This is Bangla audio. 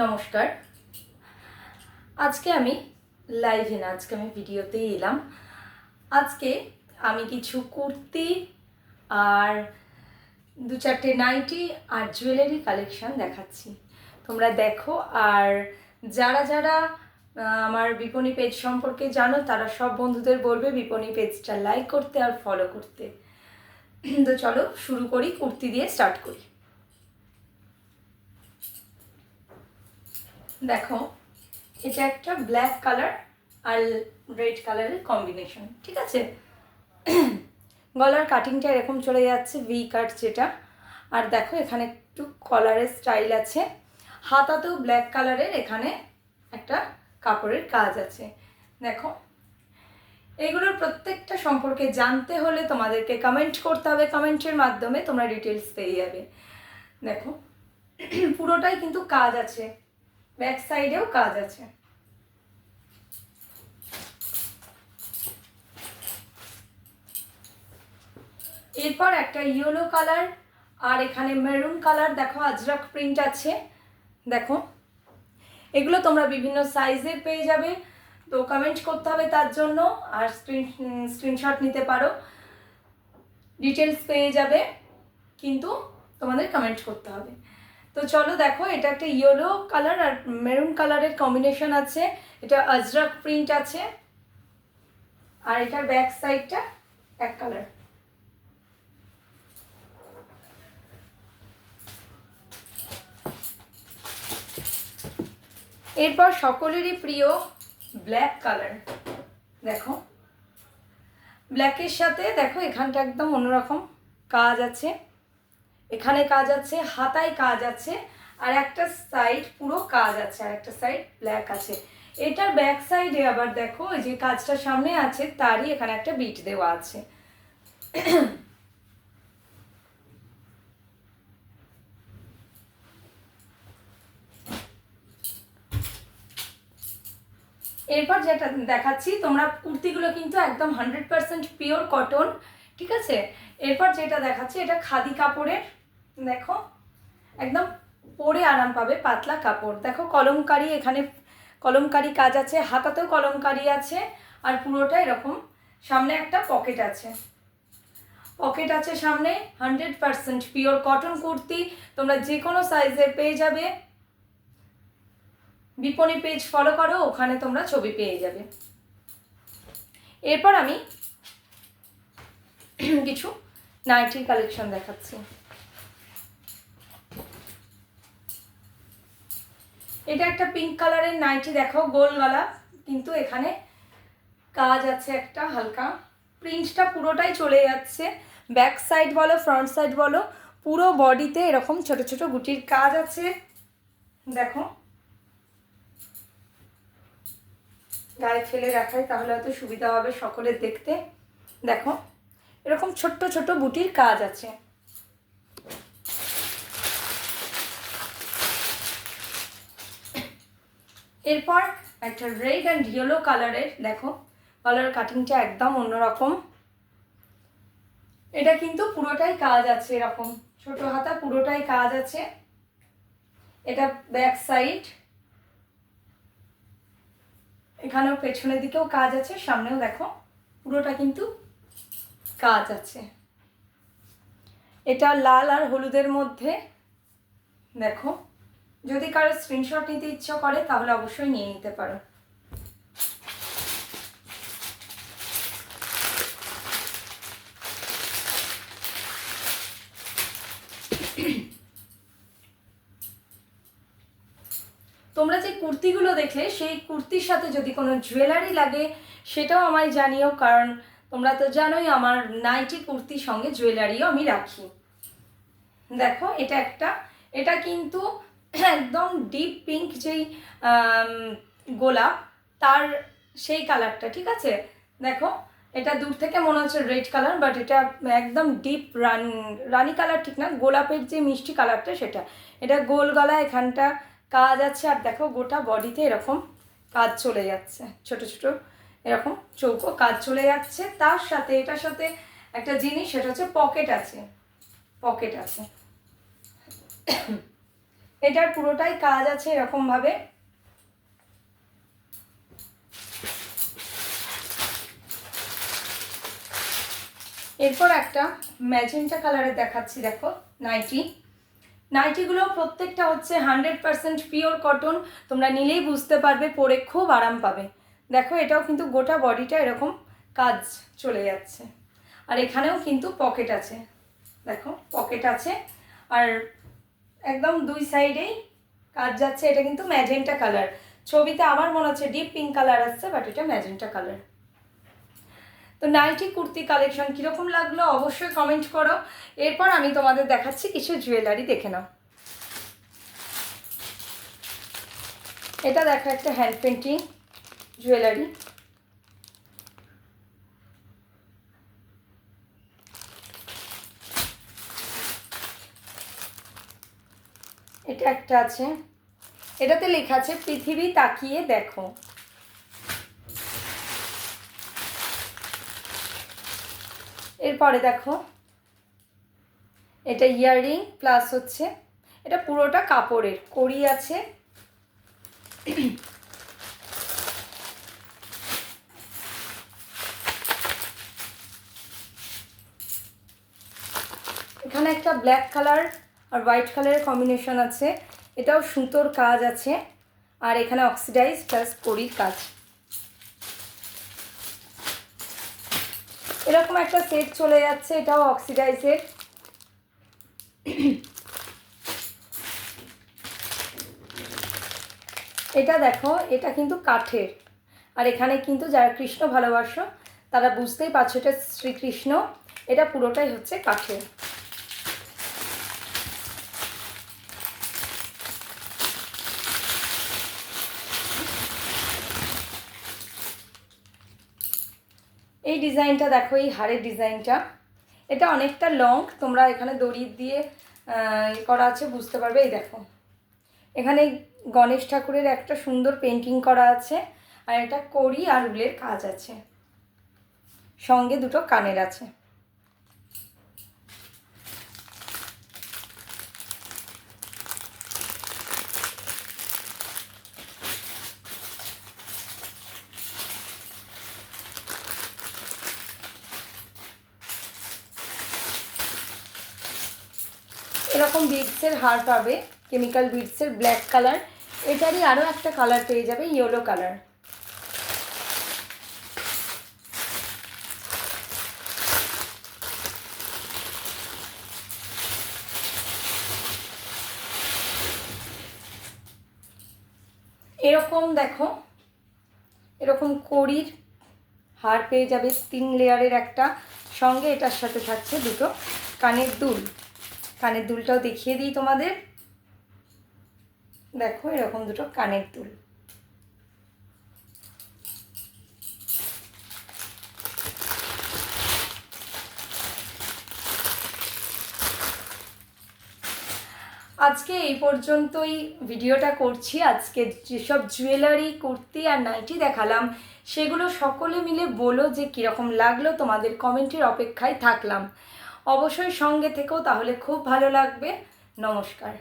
নমস্কার। আজকে আমি লাইভে না, আজকে আমি ভিডিওতেই এলাম। আজকে আমি কিছু কুর্তি আর দু চারটে নাইটি আর জুয়েলারি কালেকশন দেখাচ্ছি, তোমরা দেখো। আর যারা যারা আমার বিপণী পেজ সম্পর্কে জানো তারা সব বন্ধুদের বলবে বিপণী পেজটা লাইক করতে আর ফলো করতে। তো চলো শুরু করি, কুর্তি দিয়ে স্টার্ট করি। দেখো, এটা একটা ব্ল্যাক কালার আর রেড কালারের কম্বিনেশন, ঠিক আছে। গলার কাটিংটা এরকম চলে যাচ্ছে ভি কাট যেটা। আর দেখো এখানে একটু কলারের স্টাইল আছে, হাতাতেও ব্ল্যাক কালারের এখানে একটা কাপড়ের কাজ আছে। দেখো, এইগুলোর প্রত্যেকটা সম্পর্কে জানতে হলে তোমাদেরকে কমেন্ট করতে হবে, কমেন্টের মাধ্যমে তোমরা ডিটেলস পেয়ে যাবে। দেখো পুরোটাই কিন্তু কাজ আছে, ব্যাক সাইডেও কাজ আছে। এরপর একটা ইয়েলো কালার আর এখানে মেরুন কালার, দেখো আজরাক প্রিন্ট আছে। দেখো এগুলো তোমরা বিভিন্ন সাইজের পেয়ে যাবে, তো কমেন্ট করতে হবে তার জন্য, আর স্ক্রিনশট নিতে পারো, ডিটেলস পেয়ে যাবে, কিন্তু তোমাদের কমেন্ট করতে হবে। তো চলো দেখো, এটা একটা ইয়েলো কালার আর মেরুন কালারের কম্বিনেশন আছে, এটা আজরাক প্রিন্ট আছে, আর এটার ব্যাক সাইডটা এক কালার। এরপর সকলেরই প্রিয় ব্ল্যাক কালার। দেখো ব্ল্যাকের সাথে দেখো এখানটা একদম অন্যরকম কাজ আছে, এখানে কাজ আছে, হাতায় কাজ আছে, আর একটা সাইড পুরো কাজ আছে, আর একটা সাইড ব্ল্যাক আছে। এটার ব্যাক সাইডে আবার দেখো যে কাজটা সামনে আছে তারই এখানে একটা বিট দেওয়া আছে। এরপর যেটা দেখাচ্ছি, তোমরা কুর্তিগুলো কিন্তু একদম 100% পিওর কটন, ঠিক আছে। এরপর যেটা দেখাচ্ছি এটা খাদি কাপড়ের, দেখো একদম পরে আরাম পাবে, পাতলা কাপড়। দেখো কলমকারি, এখানে কলমকারি কাজ আছে, হাতাতেও কলমকারি আছে, আর পুরোটা এরকম সামনে একটা পকেট আছে, পকেট আছে সামনে। 100% পিওর কটন কুর্তি, তোমরা যে কোনো সাইজের পেয়ে যাবে। বিপণী পেজ ফলো করো, ওখানে তোমরা ছবি পেয়ে যাবে। এরপর আমি কিছু নাইটির কালেকশন দেখাচ্ছি। এটা একটা পিঙ্ক কালারের নাইটি, দেখো গোল গলা, কিন্তু এখানে কাজ আছে একটা হালকা, প্রিন্টটা পুরোটাই চলে যাচ্ছে, ব্যাক সাইড বলো ফ্রন্ট সাইড বলো পুরো বডিতে এরকম ছোট ছোট গুটির কাজ আছে। দেখো গায়ে ফেলে রাখাই তাহলে হয়তো সুবিধা হবে সকলের দেখতে। দেখো এরকম ছোট্ট ছোট বুটির কাজ আছে। এরপর একটা রেড অ্যান্ড ইয়েলো কালারের, দেখো কালার কাটিংটা একদম অন্যরকম, এটা কিন্তু পুরোটাই কাজ আছে, এরকম ছোট হাতা পুরোটাই কাজ আছে। এটা ব্যাক সাইড, এখানেও পেছনের দিকেও কাজ আছে, সামনেও দেখো পুরোটা কিন্তু কাজ আছে। এটা লাল আর হলুদের মধ্যে, দেখো যদি কারো স্ক্রিনশট নিতে ইচ্ছা করে তাহলে অবশ্যই নিয়ে নিতে পারো। তোমরা যে কুর্তিগুলো দেখলে সেই কুর্তির সাথে যদি কোনো জুয়েলারি লাগে সেটাও আমায় জানিও, কারণ তোমরা তো জানোই আমার নাইটি কুর্তির সঙ্গে জুয়েলারিও আমি রাখি। দেখো এটা একটা, এটা কিন্তু একদম ডিপ পিঙ্ক যেই গোলাপ তার সেই কালারটা, ঠিক আছে। দেখো এটা দূর থেকে মনে হচ্ছে রেড কালার, বাট এটা একদম ডিপ রানি কালার ঠিক না, গোলাপের যে মিষ্টি কালারটা সেটা। এটা গোল গলা, এখানটা কাজ আছে, আর দেখো গোটা বডিতে এরকম কাজ চলে যাচ্ছে, ছোট ছোট এরকম চৌকো কাজ চলে যাচ্ছে। তার সাথে এটার সাথে একটা জিনিস, সেটা হচ্ছে পকেট আছে, পকেট আছে। এটার পুরোটাই কাজ আছে এরকমভাবে। এরপর একটা ম্যাজেন্টা কালারের দেখাচ্ছি, দেখো নাইটি। নাইটিগুলো প্রত্যেকটা হচ্ছে 100% পিওর কটন, তোমরা নিলেই বুঝতে পারবে, পরে খুব আরাম পাবে। দেখো এটাও কিন্তু গোটা বডিটা এরকম কাজ চলে যাচ্ছে, আর এখানেও কিন্তু পকেট আছে, দেখো পকেট আছে, আর একদম দুই সাইডেই কাজ যাচ্ছে। এটা কিন্তু ম্যাজেন্টা কালার, ছবিতে আমার মনে হচ্ছে ডিপ পিঙ্ক কালার আসছে, বাট এটা ম্যাজেন্টা কালার। তো নাইটি কুর্তি কালেকশন কীরকম লাগলো অবশ্যই কমেন্ট করো। এরপর আমি তোমাদের দেখাচ্ছি কিছু জুয়েলারি, দেখে নাও। এটা দেখো একটা হ্যান্ড পেন্টিং জুয়েলারি, এটা একটা আছে, এটাতে লেখা আছে পৃথিবী তাকিয়ে দেখো। এরপরে দেখো এটা ইয়াররিং প্লাস হচ্ছে, এটা পুরোটা কাপড়ের, কড়ি আছে। এখানে একটা ব্ল্যাক কালার আর হোয়াইট কালারের কম্বিনেশন আছে, এটাও সুতোর কাজ আছে, আর এখানে অক্সিডাইজ প্লাস কড়ির কাজ। এরকম একটা সেট চলে যাচ্ছে, এটাও অক্সিডাইজের। এটা দেখো এটা কিন্তু কাঠের, আর এখানে কিন্তু যারা কৃষ্ণ ভালোবাসো তারা বুঝতেই পারছো এটা শ্রীকৃষ্ণ, এটা পুরোটাই হচ্ছে কাঠের। এই ডিজাইনটা দেখো, এই হারের ডিজাইনটা, এটা অনেকটা লং, তোমরা এখানে দড়ি দিয়ে করা আছে, বুঝতে পারবে। এই দেখো এখানে গণেশ ঠাকুরের একটা সুন্দর পেন্টিং করা আছে, আর এটা কড়ি আর উলের কাজ আছে, সঙ্গে দুটো কানের আছে। এরকম বিডসের হার পাবে, কেমিক্যাল বিডসের ব্ল্যাক কালার, এটারই আরও একটা কালার পেয়ে যাবে ইয়েলো কালার। এরকম দেখো, এরকম কড়ির হার পেয়ে যাবে 3 লেয়ারের একটা, সঙ্গে এটার সাথে থাকছে দুটো কানের দুল। কানের দুলটাও দেখিয়ে দিই তোমাদের, দেখো এরকম দুটো কানের দুল। আজকে এই পর্যন্তই ভিডিওটা করছি। আজকে যেসব জুয়েলারি, কুর্তি আর নাইটি দেখালাম সেগুলো সকলে মিলে বলো যে কীরকম লাগলো, তোমাদের কমেন্টের অপেক্ষায় থাকলাম। অবশ্যই সঙ্গে থেকেও, তাহলে খুব ভালো লাগবে। নমস্কার।